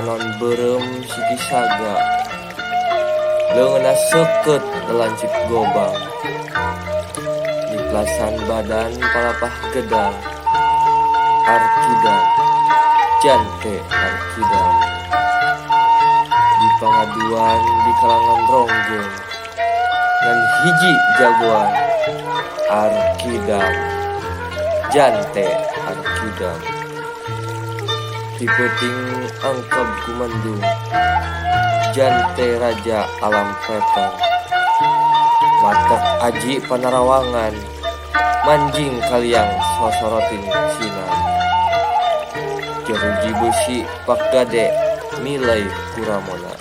panon berem siki saga leungeunna seukeut lelancip gobang diplasan badan palapah gedang arkidam jante arkidam di pangaduan di kalangan ronggeng ngan hiji jagoan arkidam jante arkidam tipeuting angkeb kumandung jante raja alam petang matek aji panarawangan manjing kaliang sosorotin sinar jeruji besi pakgade milai kuramona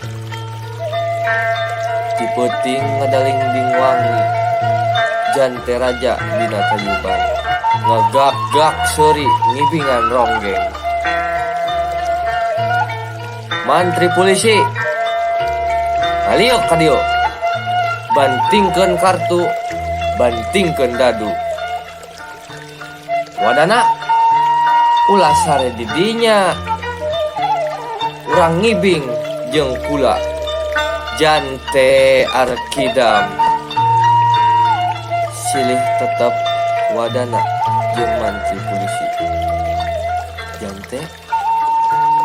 tipeuting ngadaling wangi jante raja dina tayuban ngagak-gak seuri ngibingan ronggeng mantri polisi aliuk kadio bantingkeun kartu bantingkeun dadu wadana ulah sare di dinya urang ngibing jeung kula jante arkidam silih tetep wadana jeung mantri polisi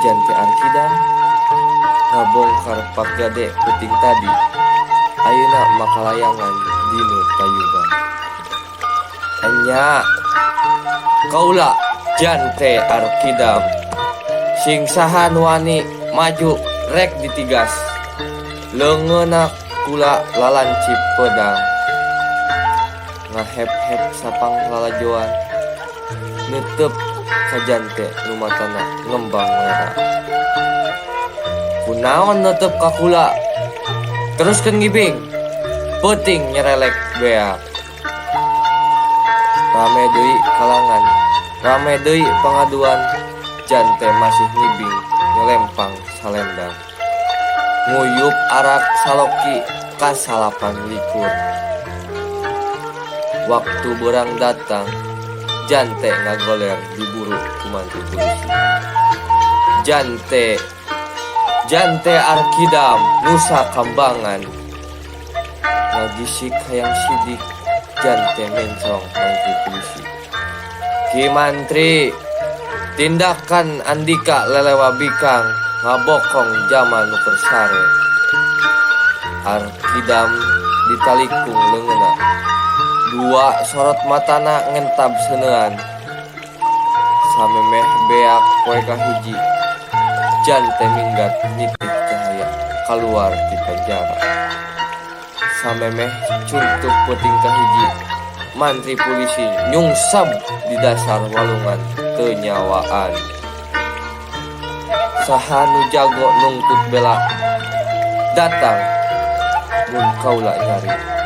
jante arkidam ngabongkar pakgade puting tadi ayeuna makalayangan dinu tayuban anya kaula jante arkidam sing saha nu wani maju rek ditigas leungeunna kula lalancip pedang ngahep-hep sapang lalajoan neuteup ka jante nu matana ngembang merah kunaon neuteup ka kula teruskeun ngibing peuting nyerelek beak rame deui kalangan rame deui pangaduan jante masih ngibing ngelempang salendang nguyup arak saloki ka 8 likur waktu berang datang jante ngagoler diburu ku mantri polisi jante arkidam nusa kambangan ngagisik hayang sidik jante mencong mantri polisi ki mantri tindakan andika lelewa bikang ngabokong jaman nu kersare arkidam ditalikung leungeunna dua sorot matana ngentab seunean samemeh beak poe kahiji jante minggat nitik cahaya keluar di penjara samemeh cuntuk peuting kahiji mantri polisi nyungsab di dasar walungan teu nyawaan saha nu jago nungtut bela datang mun kaula nyari